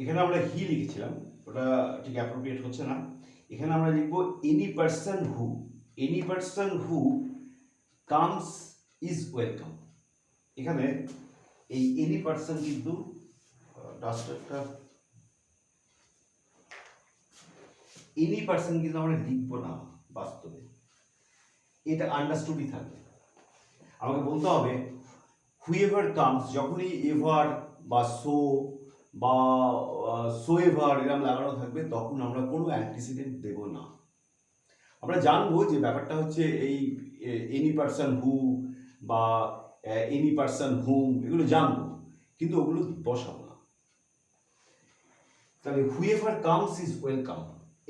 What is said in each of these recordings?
এখানে আমরা হি লিখেছিলাম, ওটা ঠিক অ্যাপ্রোপ্রিয়েট হচ্ছে না। এখানে আমরা লিখব any person who comes is welcome. এখানে এই এনি পার্সন কিন্তু এনি পার্সন কিন্তু আমরা লিখবো না বাস্তবে, এটা আন্ডারস্টুডই থাকবে। আমাকে বলতে হবে হুএভার কামস, যখনই এভার বা সো বা সো এভার এরকম লাগানো থাকবে তখন আমরা কোনো অ্যান্টিসিডেন্ট দেব না। আমরা জানবো যে ব্যাপারটা হচ্ছে এই এনি পার্সন হু বা এনি পার্সন হুম, এগুলো জানবো, কিন্তু ওগুলো বসাবো না। তাহলে হুএভার কামস ইজ ওয়েলকাম,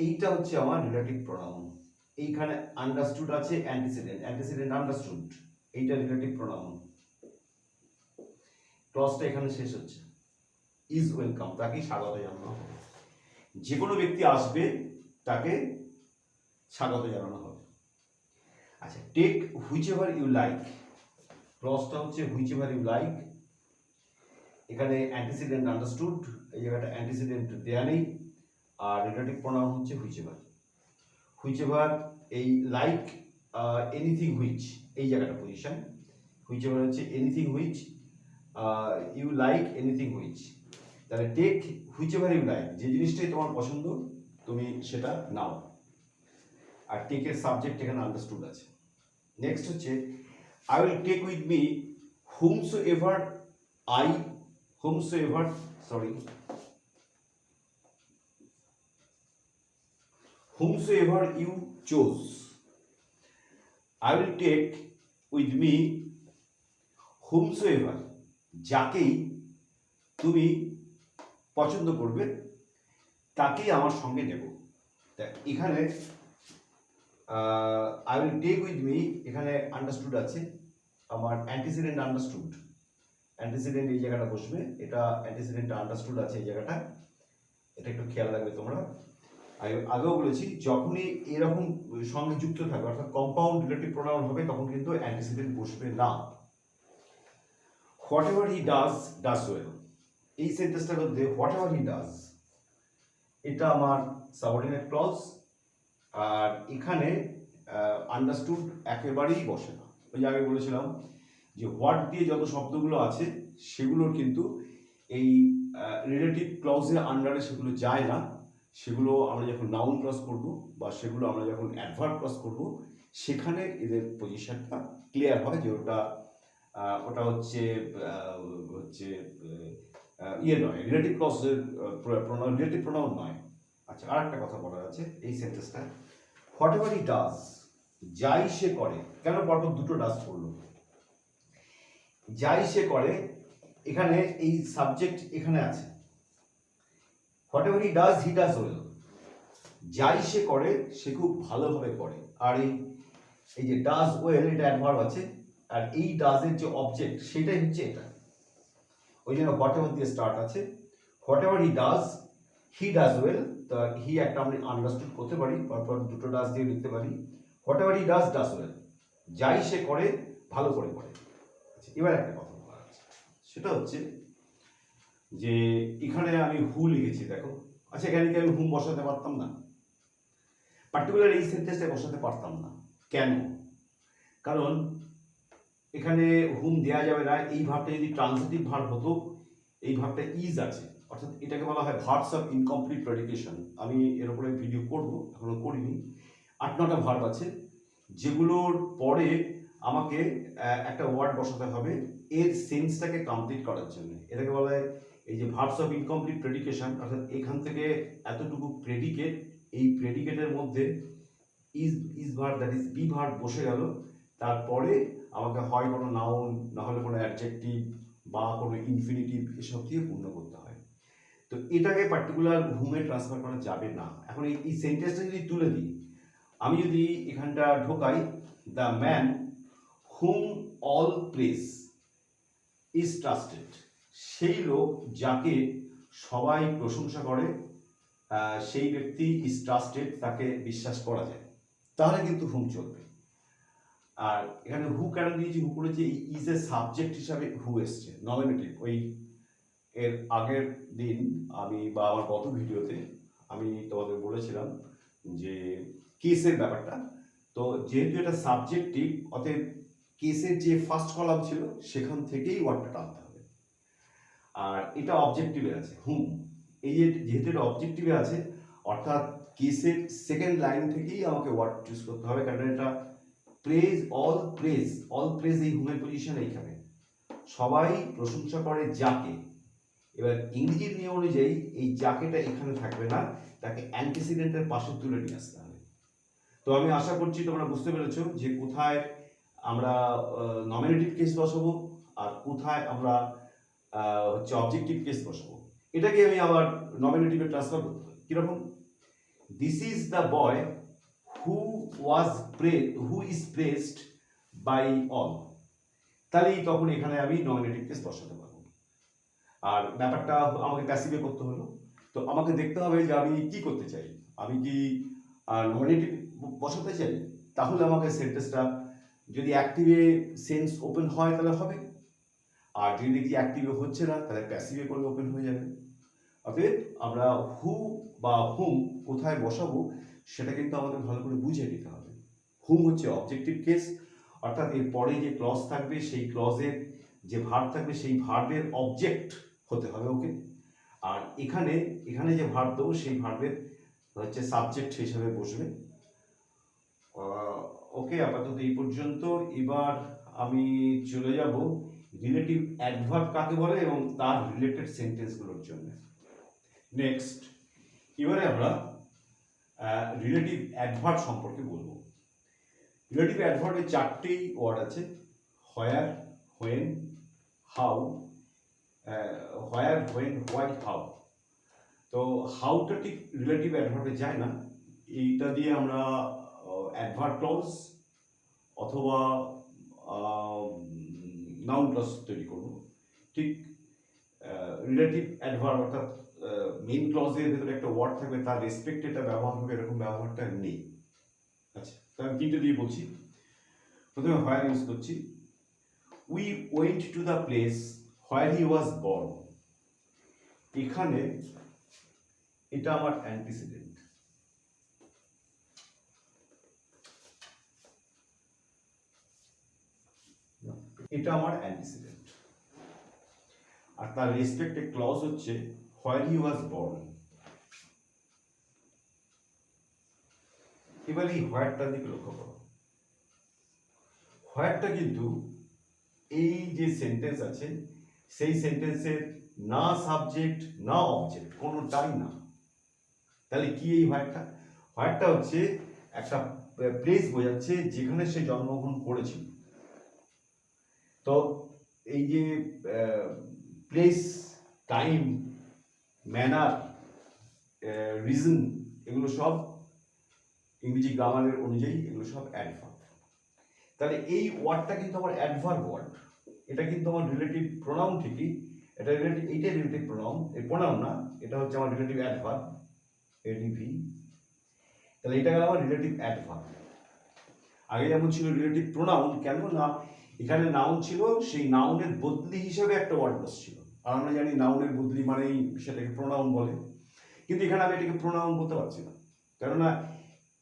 এইটা হচ্ছে আমার রিলেটিভ প্রোনাউন। এইখানে আন্ডারস্টুড আছে অ্যান্টিসিডেন্ট আন্ডারস্টুড, এইটা রিলেটিভ প্রোনাউন। ক্লজটা এখানে শেষ হচ্ছে, ইজ ওয়েলকাম, তাকে স্বাগত জানানো হবে। যে কোনো ব্যক্তি আসবে তাকে স্বাগত জানানো হবে। আচ্ছা, take whichever you like, ক্লজটা হচ্ছে হুইচ এভার ইউ লাইক। এখানে অ্যান্টিসিডেন্ট আন্ডারস্টুড, এই জায়গাটা অ্যান্টিসিডেন্ট দেয়া নেই, আর রিলেটিভ প্রোনাউন হচ্ছে হুইচ এভার এই লাইক এনিথিং হুইচ, এই জায়গাটা পজিশন। হুইচ এভার হচ্ছে anything which, you like anything which. তাহলে take whichever you like, যে জিনিসটাই তোমার পছন্দ তুমি সেটা নাও। আর টেকের সাবজেক্ট এখানে আন্ডারস্টুড আছে। নেক্সট হচ্ছে I will take with me whomsoever you chose. I will take with me whomsoever, যাকেই তুমি পছন্দ করবে তাকেই আমার সঙ্গে নেব। এখানে I will take with me, এখানে আন্ডারস্টুড আছে, আমার অ্যান্টিসিডেন্ট এই জায়গাটা বসবে, এটা অ্যান্টিসিডেন্ট আন্ডারস্টুড আছে এই জায়গাটা, এটা একটু খেয়াল রাখবে তোমরা। আগেও বলেছি যখনই এরকম সঙ্গে যুক্ত থাকবে অর্থাৎ কম্পাউন্ড রিলেটিভ প্রোনাউন হবে তখন কিন্তু অ্যান্টিসিডেন্ট বসবে না। What ever he does well, এই সেন্টেন্সটার মধ্যে হোয়াট এভার হি ডাজ এটা আমার সাবঅর্ডিনেট ক্লজ, আর এখানে আন্ডারস্টুড একেবারেই বসে না। ওই আগে বলেছিলাম যে হোয়াট দিয়ে যত শব্দগুলো আছে সেগুলোর কিন্তু এই রিলেটিভ ক্লজের আন্ডারে সেগুলো যায় না। সেগুলো আমরা যখন নাউন ক্রস করব বা সেগুলো আমরা যখন অ্যাডভার্ব ক্রস করব সেখানে এদের পজিশনটা ক্লিয়ার হয় যে ওটা হচ্ছে ইয়ে নয়, রিলেটিভ ক্লজের রিলেটিভ প্রোনাউন নয়। আচ্ছা, আর একটা কথা বলা আছে এই সেন্টেন্সটা, হোয়াট এভার হি ডাজ, যাই সে করে। কেন পরপর দুটো ডাজ পড়লো? যাই সে করে, এখানে এই সাবজেক্ট এখানে আছে, what ever he does well, যাই সে করে সে খুব ভালোভাবে করে। আর এই যে ডাজ ওয়েল এটা অ্যাডভার্ব আছে, আর এই ডাজের যে অবজেক্ট সেটাই হচ্ছে এটা, ওই জন্য হোয়াট এভার দিয়ে স্টার্ট আছে। What ever he does well, তা হি একটা আমরা আন্ডারস্টুড করতে পারি, পরপর দুটো ডাজ দিয়ে লিখতে পারি। What ever he does well, যাই সে করে ভালো করে করে। আচ্ছা, এবার একটা কথা বলা আছে, সেটা হচ্ছে যে এখানে আমি হু লিখেছি দেখো। আচ্ছা, এখানে কি আমি হুম বসাতে পারতাম না? পার্টিকুলার এই সেন্টেন্সটা বসাতে পারতাম না। কেন? কারণ এখানে হুম দেয়া যাবে না। এই ভাবটা যদি ট্রান্সিটিভ ভার্ব হতো, এই ভাবটা ইজ আছে, অর্থাৎ এটাকে বলা হয় ভার্বস অফ ইনকমপ্লিট প্রেডিকেশন। আমি এর উপরে ভিডিও করব, এখনো করিনি। 8-9টা ভার্ব আছে যেগুলোর পরে আমাকে একটা ওয়ার্ড বসাতে হবে এর সেন্সটাকে কমপ্লিট করার জন্য। এটাকে বলা হয় এই যে ভার্বস অফ ইনকমপ্লিট প্রেডিকেশন, অর্থাৎ এখান থেকে এতটুকু প্রেডিকেট, এই প্রেডিকেটের মধ্যে is verb, that is be verb বসে গেল, তারপরে আমাকে হয় কোনো নাউন, না হলে কোনো অ্যাডজেক্টিভ বা কোনো ইনফিনিটিভ এসব দিয়ে পূর্ণ করতে হয়। তো এটাকে পার্টিকুলার হুমে ট্রান্সফার করা যাবে না। এখন এই সেন্টেন্সটা যদি তুলে দিই, আমি যদি এখানটা ঢোকাই, the man whom all praise is trusted, সেই লোক যাকে সবাই প্রশংসা করে সেই ব্যক্তি ইজ ট্রাস্টেড, তাকে বিশ্বাস করা যায়, তাহলে কিন্তু হুম চলবে। আর এখানে হু কেন দিয়েছি, হু করেছি ইজ এ সাবজেক্ট হিসাবে হু এসছে, নমিনেটিভ, ওই এর আগের দিন আমি বা আমার গত ভিডিওতে আমি তোমাদের বলেছিলাম যে কেসের ব্যাপারটা। তো যেহেতু এটা সাবজেক্টিভ, অতএব কেসের যে ফার্স্ট কলাম ছিল সেখান থেকেই ওয়ার্ডটা টানতে হবে। আর এটা অবজেক্টিভে আছে হুম, এই যে যেহেতু এটা অবজেক্টিভে আছে অর্থাৎ কেসের সেকেন্ড লাইন থেকেই আমাকে ওয়ার্ড চুজ করতে হবে, কারণ এটা praise all praise, all praise এই হুমের পজিশন এইখানে, সবাই প্রশংসা করে যাকে। এবার ইংরেজির নিয়ম অনুযায়ী এই যাকেটা এখানে থাকবে না, তাকে অ্যান্টিসিডেন্টের পাশে তুলে নিয়ে আসতে হবে। তো আমি আশা করছি তোমরা বুঝতে পেরেছো যে কোথায় আমরা নমিনেটিভ কেস বসাবো আর কোথায় আমরা হচ্ছে অবজেক্টিভ কেস বসাবো। এটাকে আমি আবার নমিনেটিভে ট্রান্সফার করতে হবে। কিরকম? This is the boy who who is praised by all, তাহলেই তখন এখানে আমি নমিনেটিভ কেস বসাতে পারবো। আর ব্যাপারটা আমাকে প্যাসিভে করতে হলো, তো আমাকে দেখতে হবে যে আমি কি করতে চাই। আমি কি নমিনেটিভ বসাতে চাই, তাহলে আমাকে সেন্টেন্সটা যদি অ্যাক্টিভে সেন্স ওপেন হয় তাহলে হবে, আর যদি দেখি অ্যাক্টিভে হচ্ছে না তাহলে প্যাসিভে করলে ওপেন হয়ে যাবে। অতএব আমরা হু বা হুম কোথায় বসাবো সেটা কিন্তু আমাদের ভালো করে বুঝে নিতে হবে। হুম হচ্ছে অবজেক্টিভ কেস, অর্থাৎ এর পরে যে ক্লজ থাকবে সেই ক্লজের যে ভার্ব থাকবে সেই ভার্বের অবজেক্ট হতে হবে ওকে। আর এখানে এখানে যে ভার্ব দেবো সেই ভার্বের হচ্ছে সাবজেক্ট হিসেবে বসবে। ওকে, আপাতত এই পর্যন্ত। এবার আমি চলে যাব রিলেটিভ অ্যাডভার্ব কাকে বলে এবং তার রিলেটেড সেন্টেন্সগুলোর জন্য। নেক্সট, এবারে আমরা রিলেটিভ অ্যাডভার্ব সম্পর্কে বলবো। রিলেটিভ অ্যাডভার্বের চারটি ওয়ার্ড আছে, where, when, how, where, when, why, how. তো হাউটা ঠিক রিলেটিভ অ্যাডভার্বে যায় না, এইটা দিয়ে আমরা অ্যাডভার্ব ক্লজ অথবা নাউন ক্লজ তৈরি করব। ঠিক রিলেটিভ অ্যাডভার্ব অর্থাৎ মেইন ক্লজের ভেতরে একটা ওয়ার্ড থাকবে তার রেসপেক্ট এটা ব্যবহার হবে, এরকম ব্যবহারটা নেই। আচ্ছা, তো আমি তিনটে দিয়ে বলছি। প্রথমে হোয়ার ইউজ করছি। We went to the place where he was born. এখানে এটা আমার অ্যান্টিসিডেন্ট, এটা আমার অ্যান্টিসিডেন্ট, আর তার রেসপেক্টে ক্লজ হচ্ছে হোয়ার হি ওয়াজ বর্ন। এবার এই হোয়ারটার দিকে লক্ষ্য করো। হোয়ারটা কিন্তু এই যে সেন্টেন্স আছে সেই সেন্টেন্সের না সাবজেক্ট না অবজেক্ট কোনোটাই না। তাহলে কি এই হোয়ারটা? হোয়ারটা হচ্ছে একটা প্লেস বোঝাচ্ছে যেখানে সে জন্মগ্রহণ করেছিল। তো এই যে প্লেস, টাইম, ম্যানার, রিজন, এগুলো সব ইংরেজি গ্রামারের অনুযায়ী এগুলো সব অ্যাডভার্ব। তাহলে এই ওয়ার্ডটা কিন্তু আমার অ্যাডভার্ব ওয়ার্ড, এটা কিন্তু আমার রিলেটিভ প্রোনাউন ঠিকই, এটা রিলেটিভ, এইটা রিলেটিভ প্রোনাউন, এই প্রোনাউন না, এটা হচ্ছে আমার রিলেটিভ অ্যাডভার্ব, এডিভি। তাহলে এটা গেল আমার রিলেটিভ অ্যাডভার্ব। আগে যেমন ছিল রিলেটিভ প্রোনাউন, কেন না এখানে নাউন ছিল, সেই নাউনের বদলি হিসেবে একটা ওয়ার্ড বসছিল, আর আমরা জানি নাউনের বদলি মানেই সেটাকে প্রোনাউন বলে, কিন্তু এখানে আমি এটাকে প্রোনাউন বলতে পারছি না, কেননা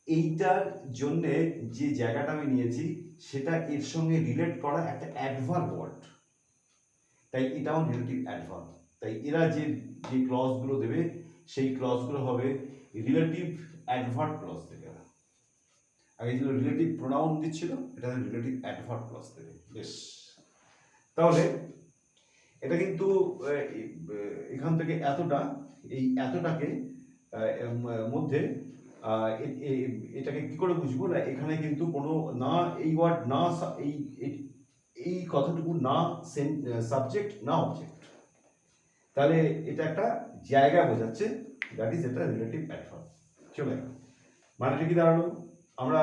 এইটার জন্যে যে জায়গাটা আমি নিয়েছি সেটা এর সঙ্গে রিলেট করা একটা অ্যাডভার্ব ওয়ার্ড, তাই এটা আমার রিলেটিভ অ্যাডভার্ব। তাই এরা যে যে ক্লজগুলো দেবে সেই ক্লজগুলো হবে রিলেটিভ অ্যাডভার্ব ক্লজ দেবে। আগে যেগুলো রিলেটিভ প্রোনাউন দিচ্ছিল এটা রিলেটিভ অ্যাডভার্ব ক্লজ দেবে। বেশ, তাহলে এটা কিন্তু এখান থেকে এতটা, এই এতটাকে মধ্যে এটাকে কি করে বুঝবো না, এখানে কিন্তু কোনো না এই ওয়ার্ড না এই এই কথাটুকু না সাবজেক্ট না অবজেক্ট, তাহলে এটা একটা জায়গা বোঝাচ্ছে, দ্যাট ইজ এটা রিলেটিভ অ্যাডভার্ব। চলে মানেটা কি দাঁড়ালো? আমরা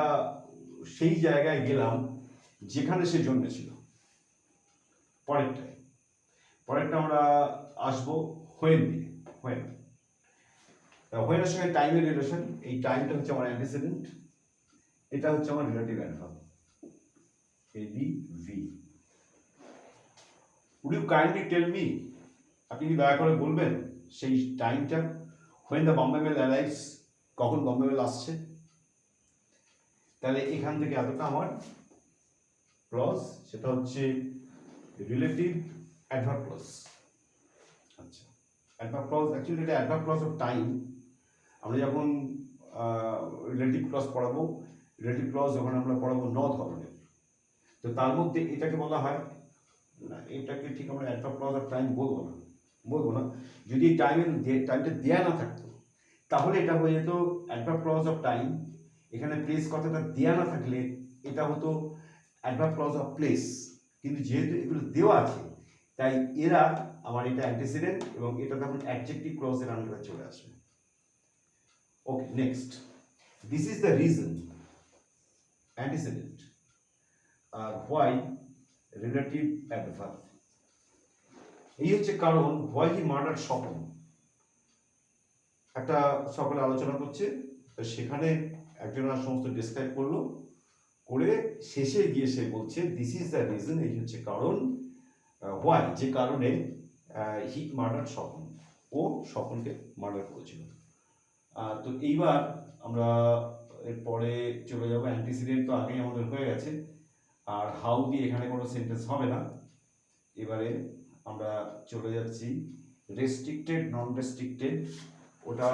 সেই জায়গায় গেলাম যেখানে সে জন্মেছিল। পরেরটা আমরা আসবো হোয়েন দিয়ে। হোয়েন, হোয়েনের সঙ্গে টাইমের রিলেশন, এই টাইমটা হচ্ছে আমার অ্যান্টিসিডেন্ট, এটা হচ্ছে আমার relative adverb, AD V. Would you kindly tell me আপনি কি দয়া করে বলবেন সেই টাইমটা, when the Bombay Mail arrives, কখন বম্বে মেল আসছে? তাহলে এখান থেকে এতটা আমার ক্লজ, সেটা হচ্ছে রিলেটিভ অ্যাডভার্ব ক্লজ। আচ্ছা, অ্যাডভার্ব ক্লজ অ্যাকচুয়ালি এটা অ্যাডভার্ব ক্লজ অফ টাইম। আমরা যখন রিলেটিভ ক্লজ পড়াবো, রিলেটিভ ক্লজ যখন আমরা পড়াবো 9 ধরনের, তো তার মধ্যে এটাকে বলা হয় না, এটাকে ঠিক আমরা অ্যাডভার্ব ক্লজ অফ টাইম বলবো না। যদি এই টাইমটা দেয়া না থাকতো তাহলে এটা হয়ে যেত অ্যাডভার্ব ক্লজ অফ টাইম। এখানে প্লেস কথাটা দেয়া না থাকলে এটা হতো অ্যাডভার্ব ক্লজ অফ প্লেস। কিন্তু যেহেতু এগুলো দেওয়া আছে তাই এরা আমার এটা অ্যান্টিসিডেন্ট এবং এটা তখন অ্যাডজেক্টিভ ক্লজের আন্ডারে চলে আসবে। Okay, next, this is the reason, antecedent, আর হোয়াই রিলেটিভ অ্যাডভার্ব। এই হচ্ছে কারণ হোয়াই হি মার্ডার স্বপন। একটা সকলে আলোচনা করছে, সেখানে একজন আর সমস্ত ডিসক্রাইব করলো, করে শেষে গিয়ে সে বলছে দিস ইজ দ্য রিজন, এই হচ্ছে কারণ, হোয়াই, যে কারণে হি মার্ডার স্বপন, ও স্বপনকে মার্ডার করেছিল। তো এইবার আমরা এরপরে চলে যাবো, অ্যান্টিসিডেন্ট তো আগেই আমাদের হয়ে গেছে, আর হাউ দিয়ে এখানে কোনো সেন্টেন্স হবে না। এবারে আমরা চলে যাচ্ছি রেস্ট্রিক্টেড, নন রেস্ট্রিক্টেড। ওটা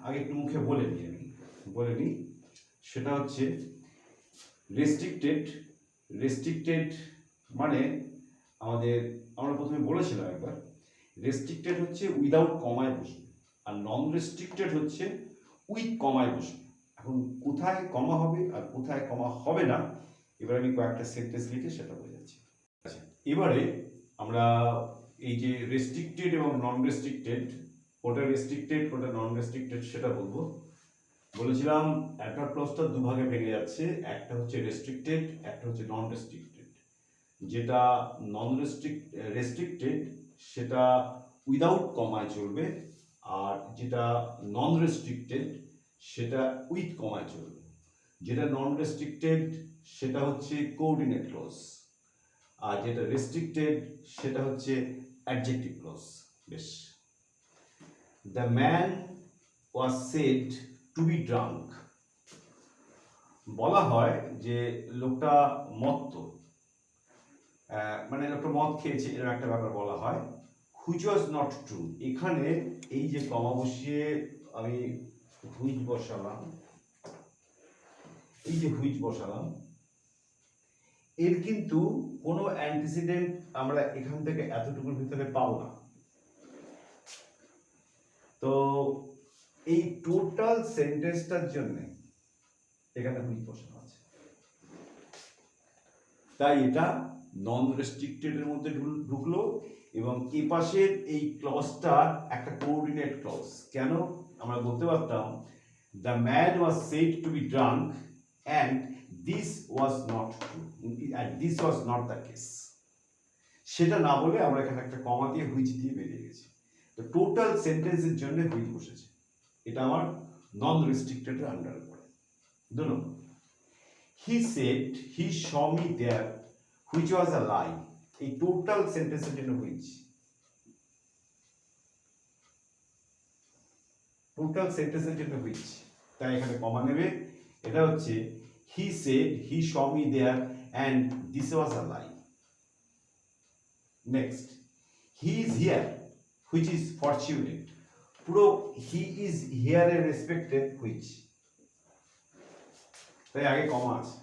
আগে একটু মুখে বলে নিই। সেটা হচ্ছে রেস্ট্রিক্টেড মানে আমরা প্রথমে বলেছিলাম একবার, রেস্ট্রিক্টেড হচ্ছে উইদাউট কমায় বসবে, আর নন রেস্ট্রিক্টেড হচ্ছে উইথ কমায় বসবে। এখন কোথায় কমা হবে আর কোথায় কমা হবে না, এবার আমি কয়েকটা সেন্টেন্স লিখে সেটা বোঝাচ্ছি। আচ্ছা, এবারে আমরা এই যে রেস্ট্রিক্টেড এবং নন রেস্ট্রিক্টেড, ওটা রেস্ট্রিক্টেড ওটা নন রেস্ট্রিক্টেড সেটা বলেছিলাম। একটা ক্লজটা দুভাগে ভেঙে যাচ্ছে, একটা হচ্ছে রেস্ট্রিক্টেড, একটা হচ্ছে নন রেস্ট্রিক্টেড। যেটা রেস্ট্রিক্টেড সেটা উইদাউট কমায় চলবে, আর যেটা নন রেস্ট্রিক্টেড সেটা উইথ কমায় চলবে। যেটা নন রেস্ট্রিক্টেড সেটা হচ্ছে কোঅর্ডিনেট ক্লজ, আর যেটা রেস্ট্রিক্টেড সেটা হচ্ছে অ্যাডজেক্টিভ ক্লজ। বেশ, the man was said to be drunk. বলা হয় যে লোকটা মত্ত, মানে লোকটা মদ খেয়েছে, এরকম একটা ব্যাপার বলা হয়। হুইচ ওয়াজ নট ট্রু, এখানে এই যে কমা বসিয়ে আমি হুইচ বসালাম, এই যে হুইচ বসালাম, এর কিন্তু কোনো অ্যান্টিসিডেন্ট আমরা এখান থেকে এতটুকুর ভিতরে পাবো না। তো এই টোটাল সেন্টেন্সটার জন্য এখানে হুইচ বসানো আছে, তাই এটা নন রেস্ট্রিক্টেড এর মধ্যে ঢুকলো। এবং এই পাশের এই ক্লজটা একটা কোঅর্ডিনেট ক্লজ। কেন? আমরা বলতে পারতাম the man was said to be drunk and this was not true, this was not the case. সেটা না বলে আমরা এখানে একটা কমা দিয়ে হুইচ দিয়ে বেরিয়ে গেছি। তো টোটাল সেন্টেন্সের জন্য হুইচ বসেছে, এটা আমার নন রেস্ট্রিক্টেডের আন্ডারে পড়ে। 2 নম্বর, he said he Shaw me there which was a lie. এই টোটাল সেন্টেন্সের জন্য হুইচ, টোটাল সেন্টেন্সের জন্য হুইচ, তাই এখানে কমা নেবে। এটা হচ্ছে he said he Shaw me there and this was a lie. Next, he is here which is fortunate. পুরো হি ইজ হিয়ার এর রেসপেক্টে হুইচ, তাই আগে কমা আছে।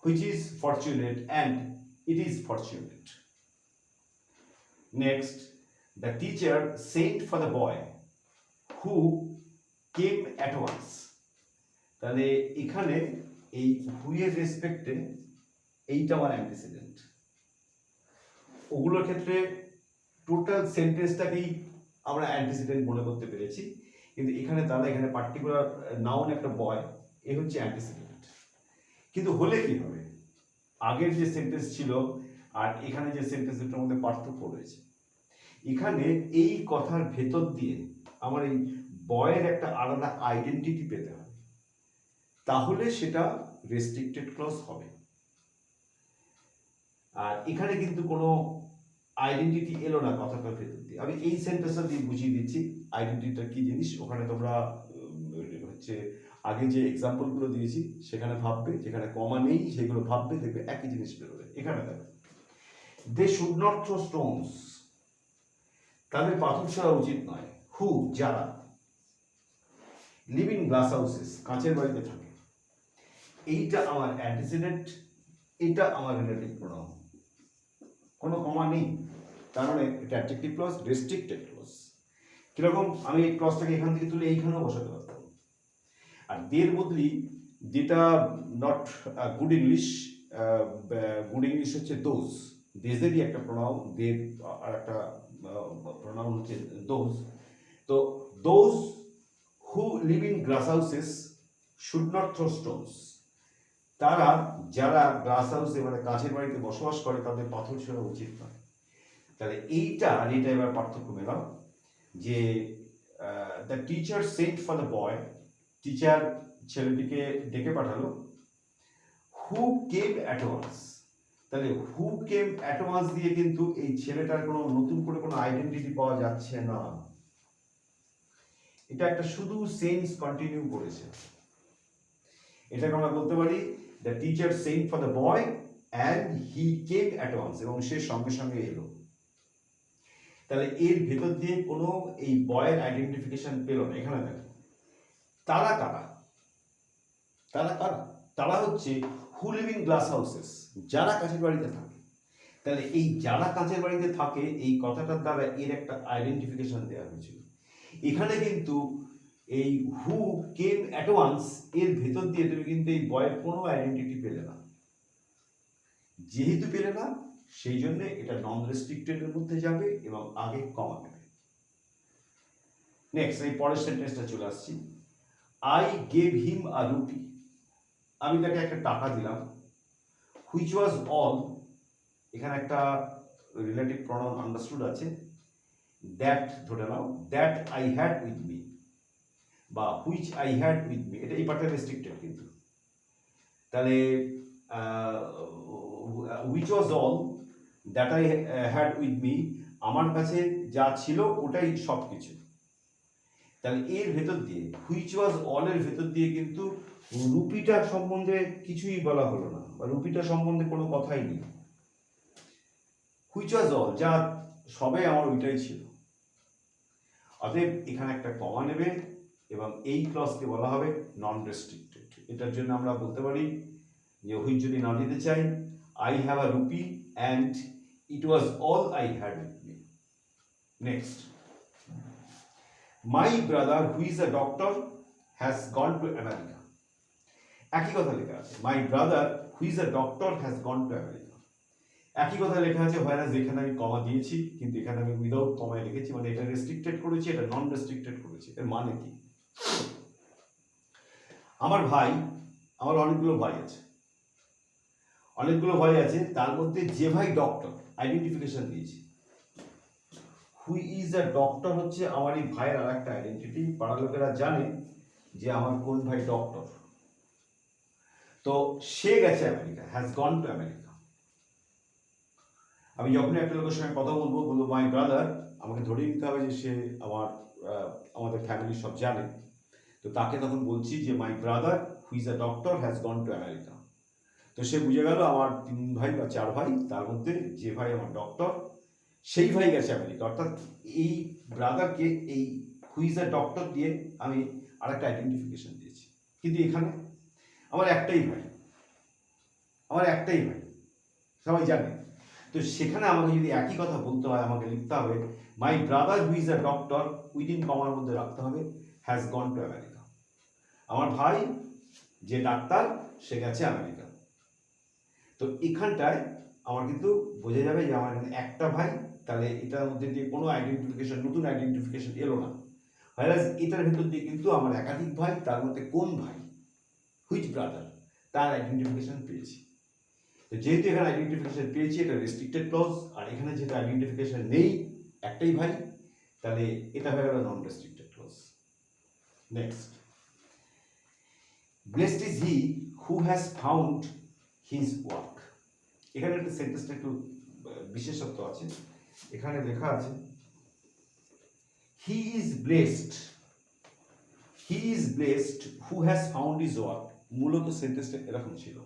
which is fortunate and it is fortunate. Next, the teacher sent for the boy who came at once. তাহলে এখানে এই who এর রেসপেক্টে এইটা আমার অ্যান্টিসিডেন্ট। ওগুলোর ক্ষেত্রে টোটাল সেন্টেন্সটাকেই আমরা অ্যান্টিসিডেন্ট মনে করতে পেরেছি, কিন্তু এখানে তাহলে এখানে পার্টিকুলার নাউন একটা বয়, এ হচ্ছে অ্যান্টিসিডেন্ট। কিন্তু হলে কি হবে, আগের যে সেন্টেন্স ছিল আর এখানে যে সেন্টেন্স, দুটোর মধ্যে পার্থক্য রয়েছে। এখানে এই কথার ভেতর দিয়ে আমার এই বয়ের একটা আলাদা আইডেন্টিটি পেতে হবে, তাহলে সেটা রেস্ট্রিক্টেড ক্লজ হবে। আর এখানে কিন্তু কোনো আইডেন্টিটি এলো না কথাটার ভেতর দিয়ে। আমি এই সেন্টেন্সটা দিয়ে বুঝিয়ে দিচ্ছি আইডেন্টিটিটা কি জিনিস। ওখানে তোমরা হচ্ছে আগে যে এক্সাম্পলগুলো দিয়েছি সেখানে ভাববে, যেখানে কমা নেই সেগুলো ভাববে, দেখবে একই জিনিস বেরোবে। এখানে দেখো, they should not throw stones, তাদের পাথর ছোড়া উচিত নয়। হু, যারা, লিভ ইন গ্লাস হাউসেস, কাঁচের বাড়িতে থাকে। এইটা আমার অ্যান্টিসিডেন্ট, এটা আমার রিলেটিভ প্রোনাউন, কোনো কমা নেই, তার মানে এটা অ্যাডজেক্টিভ ক্লজ, রেস্ট্রিক্টেড ক্লজ। কিরকম, আমি এই ক্লজটাকে এখান থেকে তুলে এইখানেও বসাতে পারতাম। আর দের বদলি, যেটা not good English, good English হচ্ছে দোজ, দেজেরই একটা প্রোনাউন, দের আর একটা প্রোনাউন হচ্ছে দোজ। তো those who live in glass houses should not throw stones, তারা যারা গ্লাস হাউসে মানে কাঁচের বাড়িতে বসবাস করে তাদের পাথর ছোড়া উচিত নয়। তাহলে এইটা আর এটা এবার পার্থক্য মেলাম, যে the teacher sent for the boy, teacher ছেলেটিকে ডেকে পাঠালো, হু কেম অ্যাট ওয়ান্স। তাহলে হু কেম অ্যাট ওয়ান্স দিয়ে কিন্তু এই ছেলেটার কোনো নতুন করে কোনো আইডেন্টিটি পাওয়া যাচ্ছে না, এটা একটা শুধু সেন্স কন্টিনিউ করেছে। এটাকে আমরা বলতে পারি the teacher sent for the boy and he came at once, এবং সে সঙ্গে সঙ্গে এলো। তাহলে এর ভেতর দিয়ে কোনো এই বয়ের আইডেন্টিফিকেশন পেল না। এখানে দেখো, তারা কারা, তারা কারা, তারা হচ্ছে হু লিভ ইন গ্লাস হাউসেস, যারা কাঁচের বাড়িতে থাকে। তাহলে এই যারা কাঁচের বাড়িতে থাকে এই কথাটার দ্বারা এর একটা আইডেন্টিফিকেশন দেওয়া হয়েছিল। এখানে কিন্তু এই হু কেম অ্যাট ওয়ান্স এর ভেতর দিয়ে তুমি কিন্তু এই বয়ের কোনো আইডেন্টিটি পেলে না। যেহেতু পেলে না, সেই জন্য এটা নন রেস্ট্রিক্টেডের মধ্যে যাবে এবং আগে কমা নেবে। নেক্সট, এই পরের সেন্টেন্সটা চলে আসছি, I gave him a rupee, আমি তাকে একটা টাকা দিলাম। হুইচ ওয়াজ অল, এখানে একটা রিলেটিভ প্রোনাউন আন্ডারস্টুড আছে, দ্যাট ধরে নাও, that I had with me বা which I had with me, এটা এই পার্টটা রেস্ট্রিক্টেড কিন্তু। তাহলে which was all that I had with me, আমার কাছে যা ছিল ওটাই সব কিছু। তাহলে এর ভেতর দিয়ে হুইচ ওয়াজ অল এর ভেতর দিয়ে কিন্তু রুপিটা সম্বন্ধে কিছুই বলা হলো না, বা রুপিটা সম্বন্ধে কোনো কথাই নেই। হুইচ ওয়াজ অল, যা সবে আমার ওইটাই ছিল। অতএব এখানে একটা কমা নেবে এবং এই ক্লজকে বলা হবে নন রেস্ট্রিক্টেড। এটার জন্য আমরা বলতে পারি যে হুইচ যদি না দিতে চাই, I have a rupee and it was all I had with me. Next, my brother who is a doctor has gone to America. একই কথা লেখা আছে, my brother who is a doctor has gone to America. একই কথা লেখা আছে, virus যেখানে আমি কমা দিয়েছি কিন্তু এখানে আমি উইদাউট কমায় লিখেছি, মানে এটা রেস্ট্রিক্টেড করেছি, এটা নন রেস্ট্রিক্টেড করেছি। এর মানে কি, আমার ভাই, আমার অনেকগুলো ভাই আছে, অনেকগুলো ভাই আছে, তার মধ্যে যে ভাই ডক্টর, আইডেন্টিফিকেশন দিয়েছি। হু ইজ আ ডক্টর হচ্ছে আমার এই ভাইয়ের আর একটা আইডেন্টিটি। পাড়ার লোকেরা জানে যে আমার কোন ভাই ডক্টর। তো সে গেছে America, has gone to America. আমি যখনই একটা লোকের সঙ্গে কথা বলবো, বলবো মাই ব্রাদার, আমাকে ধরেই নিতে হবে যে সে আমার আমাদের ফ্যামিলি সব জানে। তো তাকে তখন বলছি যে my brother who is a doctor has gone to America. তো সে বুঝে গেল আমার 3 ভাই বা 4 ভাই, তার মধ্যে যে ভাই আমার ডক্টর সেই ভাই গেছে আমেরিকা। অর্থাৎ এই ব্রাদারকে এই হু ইজ আ ডক্টর দিয়ে আমি আরেকটা আইডেন্টিফিকেশন দিয়েছি। কিন্তু এখানে আমার একটাই ভাই, আমার একটাই ভাই, সবাই জানে। তো সেখানে আমাকে যদি একই কথা বলতে হয়, আমাকে লিখতে হবে my brother who is a doctor, within কমার মধ্যে রাখতে হবে হ্যাজ গন টু আমেরিকা। আমার ভাই যে ডাক্তার সে গেছে আমেরিকা। তো এখানটায় আমার কিন্তু বোঝা যাবে যে আমার এখানে একটা ভাই, তাহলে এটার মধ্যে দিয়ে কোনো আইডেন্টিফিকেশন, নতুন আইডেন্টিফিকেশন এলো না। ভাইরাস এটার ভেতর দিয়ে কিন্তু আমার একাধিক ভাই, তার মধ্যে কোন ভাই, হুইচ ব্রাদার, তার আইডেন্টিফিকেশন পেয়েছি। তো যেহেতু এখানে আইডেন্টিফিকেশন পেয়েছি, এটা রেস্ট্রিক্টেড ক্লজ, আর এখানে যেটা আইডেন্টিফিকেশন নেই, একটাই ভাই, তাহলে এটা হয়ে গেল non restricted clause. Next, blessed is he who has found his work. এখানে একটা সেন্টেন্সটা একটু বিশেষত্ব আছে। এখানে লেখা আছে he is blessed, he is blessed who has found his work. মূলত সেন্টেন্সটা এরকম ছিল,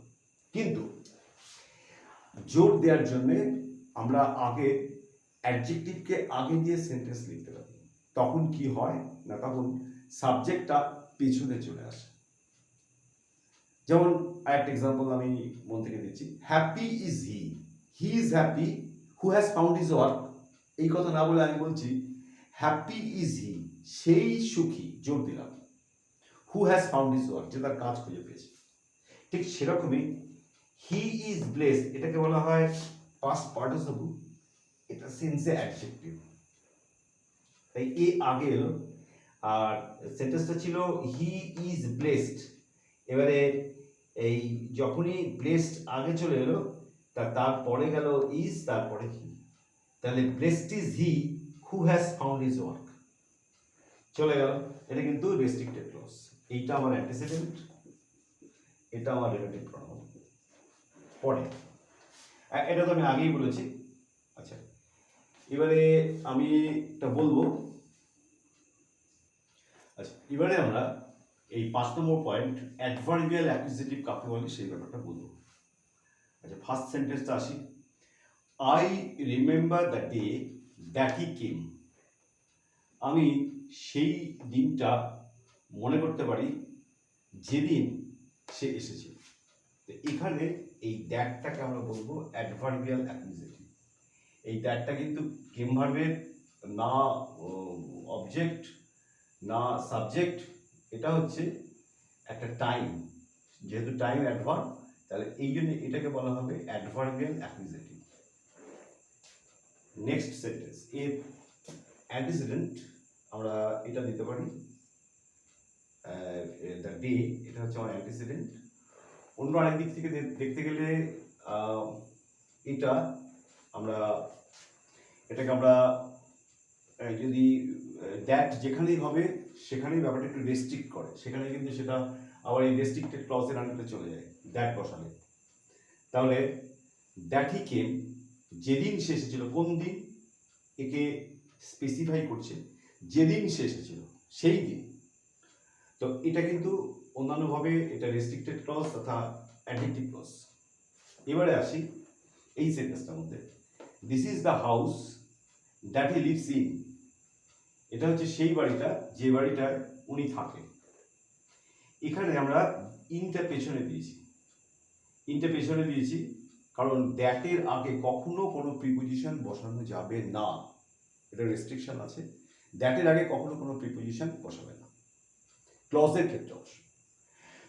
কিন্তু জোর দেওয়ার জন্য আমরা আগে অ্যাডজেক্টিভকে আগে দিয়ে সেন্টেন্স লিখতে পারি। তখন কি হয় না, তখন সাবজেক্টটা পেছনে চলে আসে। যেমন একটা এক্সাম্পল আমি মন থেকে দিচ্ছি, happy is he, he is happy who has found his work. এই কথা না বলে আমি বলছি হ্যাপি ইজ হি, সেই সুখী, জোর দিলাম, হু হ্যাজ ফাউন্ড হিজ ওয়ার্ক, যে তার কাজ খুঁজে পেয়েছে। ঠিক সেরকমই হি ইজ ব্লেসড, এটাকে বলা হয় পাস্ট পার্টিসিপল, এটা সেন্সে অ্যাডজেক্টিভ, তাই এ আগে এলো। আর সেন্টেন্সটা ছিল হি ইজ ব্লেসড। এবারে এই যখনই ব্লেসড আগে চলে এলো তারপরে গেল ইজ, তারপরে হি, তাহলে blessed is he who has found his work চলে গেল। এটা কিন্তু রেস্ট্রিক্টেড ক্লজ। এইটা আমার অ্যান্টিসিডেন্ট, এটা আমার রিলেটিভ প্রনাউন। পরে এটা তো আমি আগেই বলেছি। আচ্ছা, এবারে আমি এটা বলবো। আচ্ছা, এবারে আমরা এই 5 নম্বর পয়েন্ট অ্যাডভার্বিয়াল অ্যাকুজেটিভ কাকে বলে সেই ব্যাপারটা বলবো। আচ্ছা, ফার্স্ট সেন্টেন্সটা আসি, I remember the day that he came. আমি সেই দিনটা মনে করতে পারি যেদিন সে এসেছিল। তো এখানে এই দ্যাটটাকে আমরা বলবো অ্যাডভার্বিয়াল অ্যাকুজেটিভ। এই দ্যাটটা কিন্তু কেম ভার্বের না অবজেক্ট না সাবজেক্ট, এটা হচ্ছে একটা টাইম, যেহেতু টাইম অ্যাডভার্ব, তাহলে এই জন্য এটাকে বলা হবে অ্যাডভার্বিয়াল অ্যাকুজেটিভ। নেক্সট সেন্টেন্স, এর অ্যান্টিসিডেন্ট আমরা এটা দিতে পারি দ্য ডে, এটা হচ্ছে আমার অ্যান্টিসিডেন্ট। অন্য আরেক দিক থেকে দেখতে গেলে এটা আমরা এটাকে আমরা যদি দ্যাট যেখানেই হবে সেখানেই ব্যাপারটা একটু রেস্ট্রিক্ট করে, সেখানে কিন্তু সেটা আবার এই রেস্ট্রিক্টেড ক্লজের আন্ডারে চলে যায় দ্যাট বসালে। তাহলে দ্যাট হি কেম, যেদিন সে এসেছিল, কোন দিন, একে স্পেসিফাই করছে, যেদিন সে এসেছিল সেই দিন। তো এটা কিন্তু অন্যান্যভাবে এটা রেস্ট্রিক্টেড ক্লজ তথা অ্যাডজেক্টিভ ক্লজ। এবারে আসি এই সেন্টেন্সটার মধ্যে, this is the house that he lives in. এটা হচ্ছে সেই বাড়িটা যে বাড়িটায় উনি থাকেন। এখানে আমরা ইনটা পেছনে দিয়েছি, ইনটা পেছনে দিয়েছি কারণ দ্যাটের আগে কখনো কোনো প্রিপোজিশন বসানো যাবে না, এটা রেস্ট্রিকশন আছে। দ্যাটের আগে কখনো কোনো প্রিপোজিশন বসাবে না ক্লজের ক্ষেত্রে অবশ্য।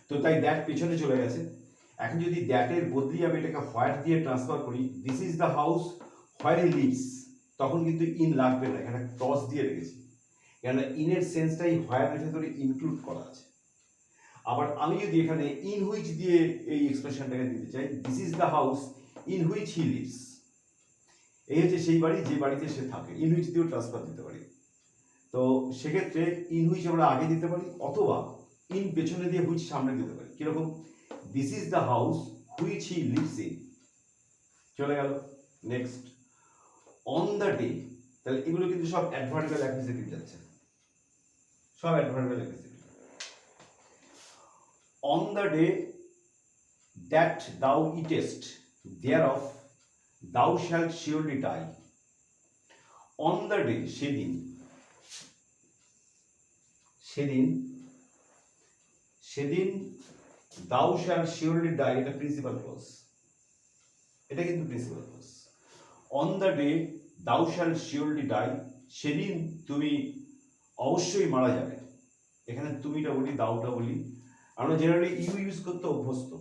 তো তাই দ্যাট পেছনে চলে গেছে। এখন যদি দ্যাটের বদলি আমি এটাকে হোয়ার দিয়ে ট্রান্সফার করি, this is the house where he lives, তখন কিন্তু ইন লাগবে না, এখানে ক্লজ দিয়ে রেখেছি, কেননা ইনের সেন্সটাই হোয়ারের ভেতরে ইনক্লুড করা আছে। আবার আমি যদি এখানে ইন হুইচ দিয়ে এই এক্সপ্রেশনটাকে দিতে চাই, this is the house in which he lives, এই হচ্ছে সেই বাড়ি যে বাড়িতে সে থাকে, ইন হুইচ দিয়েও ট্রান্সফার দিতে পারি। তো সেক্ষেত্রে ইন হুইচ আমরা আগে দিতে পারি, অথবা ইন পেছনে দিয়ে হুইচ সামনে দিতে পারি। কিরকম, this is the house which he lives in চলে গেল। নেক্সট, অন দ্য ডে, তাহলে এগুলো কিন্তু সব অ্যাডভার্বিয়াল অ্যাকুজেটিভ যাচ্ছে, সব adverbial accusative. On the day that thou eatest thereof thou shalt surely die. On the day, সেদিন, সেদিন, সেদিন দাউ শ্যাল শিওরলি ডাই, এটা প্রিন্সিপাল ক্লজ, এটা কিন্তু principal clause. On the day thou shall surely die, সেদিন তুমি অবশ্যই মারা যাবে। এখানে তুমিটা বলি, দাউটা বলি, আমরা জেনারেলি ইউ ইউজ করতে অভ্যস্ত।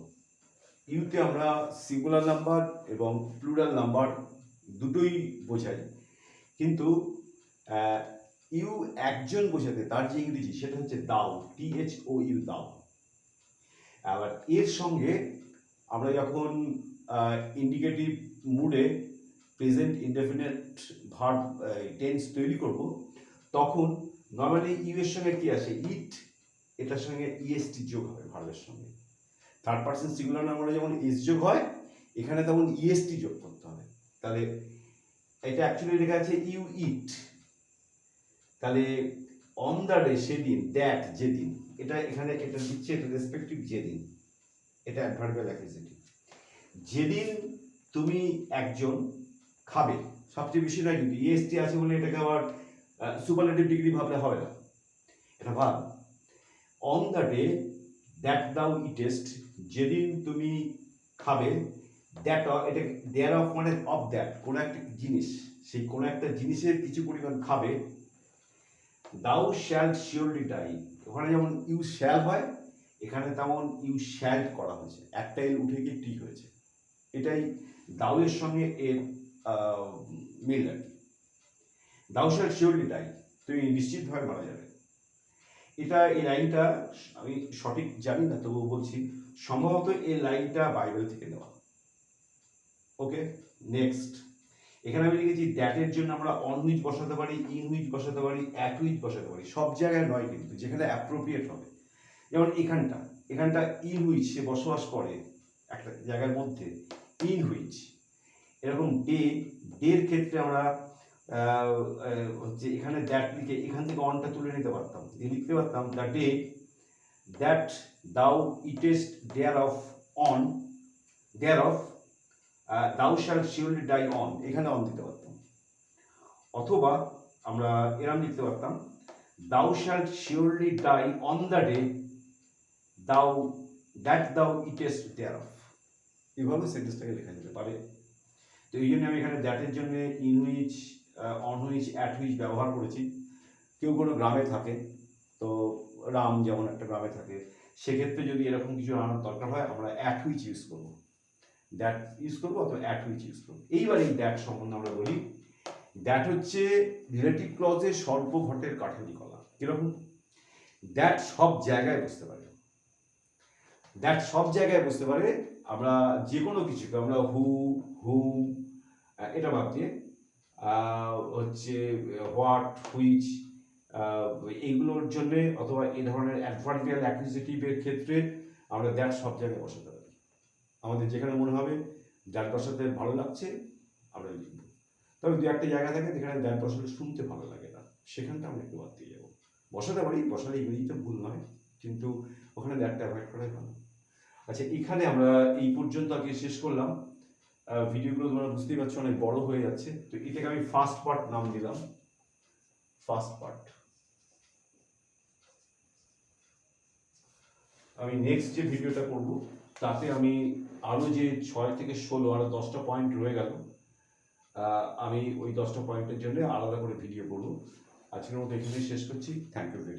ইউতে আমরা সিঙ্গুলার নাম্বার এবং প্লুরাল নাম্বার দুটোই বোঝাই, কিন্তু ইউ একজন বোঝাতে তার যে ইংরেজি সেটা হচ্ছে দাও, THOU, দাও। আবার এর সঙ্গে আমরা যখন ইন্ডিকেটিভ মুডে প্রেজেন্ট ইনডেফিনিট ভার্ব টেন্স তৈরি করব, তখন নর্মালি ইউ এর সঙ্গে কি আসে, ইট, এটার সঙ্গে ইএসটি যোগ হবে ভার্বের সঙ্গে। থার্ড পারসন সিঙ্গুলার নাম্বারে যেমন এস যোগ হয়, এখানে তেমন ইএসটি যোগ করতে হবে। তাহলে এটা অ্যাকচুয়ালি লেখা আছে ইউ ইট, তাহলে অন দ্য ডে সেদিন, দ্যাট যেদিন, এটা এখানে এটা দিচ্ছে, এটা রেসপেক্টিভ যেদিন, এটা অ্যাডভার্বিয়াল অ্যাকুজেটিভ। যেদিন তুমি একজন খাবে, সবচেয়ে বেশি নয় কিন্তু ইএসটি আছে বলে এটাকে আবার সুপারলেটিভ ডিগ্রি ভাবলে হবে না, এটা ভাব on the day that thou ইটেস্ট, যেদিন তুমি খাবে, দ্যাট এটা দেয়ার অফ মানে অফ দ্যাট, কোনো একটা জিনিস, সেই কোনো একটা জিনিসের কিছু পরিমাণ খাবে, দাও শ্যাল শিওরলি ডাই, ওখানে যেমন ইউ শ্যাল হয় এখানে তেমন ইউ শ্যাল করা হয়েছে, একটা এল উঠে গিয়ে টি হয়েছে, এটাই দাও এর সঙ্গে এর মিল আর কি। দাও শ্যাল শিওরলি ডাই, তুমি নিশ্চিতভাবে মারা যাবে। এটা এই লাইনটা আমি সঠিক জানি না, তবুও বলছি সম্ভবত এই লাইনটা বাইবেল থেকে নেওয়া। ওকে, নেক্সট এখানে আমি লিখেছি দ্যাটের জন্য আমরা অন হুইচ বসাতে পারি, ইন হুইচ বসাতে পারি, অ্যাট হুইচ বসাতে পারি, সব জায়গায় নয় কিন্তু, যেখানে অ্যাপ্রোপ্রিয়েট হবে। যেমন এখানটা ইন হুইচ, সে বসবাস করে একটা জায়গার মধ্যে, ইন হুইচ। এরকম ডের ক্ষেত্রে আমরা হচ্ছে এখানে দ্যাট লিখে এখান থেকে অনটা তুলে নিতে পারতাম, লিখতে পারতাম the day that thou eatest there of on, there of thou shall surely die on, এখানে অন দিতে পারতাম। অথবা আমরা এরম লিখতে পারতাম thou shall surely die on the day thou that thou eatest there of, এইভাবে সেন্টেন্সটাকে লেখা যেতে পারে। তো এই জন্য আমি এখানে দ্যাটের জন্য in which, on which, at which ব্যবহার করেছি। কেউ কোনো গ্রামে থাকে, তো রাম যেমন একটা গ্রামে থাকে, সেক্ষেত্রে যদি এরকম কিছু আনার দরকার হয় আমরা অ্যাট হুইচ ইউজ করবো, দ্যাট ইউজ করবো অথবা অ্যাট হুইচ ইউজ করবো। এইবার এই দ্যাট সম্বন্ধে আমরা বলি, দ্যাট হচ্ছে রিলেটিভ ক্লজের সর্বঘটের কাঠালি কলা। কিরকম? দ্যাট সব জায়গায় বুঝতে পারে, দ্যাট সব জায়গায় বুঝতে পারে। আমরা যে কোনো কিছুকে আমরা হুম এটা বাদ দিয়ে হচ্ছে হোয়াট, হুইচ, এইগুলোর জন্য অথবা এই ধরনের অ্যাডভার্বিয়াল অ্যাকুজেটিভের ক্ষেত্রে আমরা দ্যাট সব জায়গায় বসাতে পারি। আমাদের যেখানে মনে হবে দ্যাট বসাতে ভালো লাগছে আমরা লিখব। তবে দু একটা জায়গা থাকে যেখানে দ্যাট বসাতে শুনতে ভালো লাগে না, সেখানটা আমরা একটু বাদ দিয়ে যাবো। বসাতে পারি, বসালে ইংরেজিতে ভুল নয়, কিন্তু ওখানে দ্যাটটা অ্যাভয়েড করাই ভালো। আচ্ছা, এখানে আমরা এই পর্যন্ত আগে শেষ করলাম। ভিডিওগুলো তোমরা বুঝতেই পারছো অনেক বড় হয়ে যাচ্ছে, তো এটাকে আমি ফার্স্ট পার্ট নাম দিলাম, ফার্স্ট পার্ট। আমি নেক্সট যে ভিডিওটা করব তাতে আমি আরও যে 6 থেকে 16 আরও 10টা পয়েন্ট রয়ে গেল, আমি ওই 10টা পয়েন্টের জন্য আলাদা করে ভিডিও করব। আজকের মতো এখানেই শেষ করছি। Thank you very much.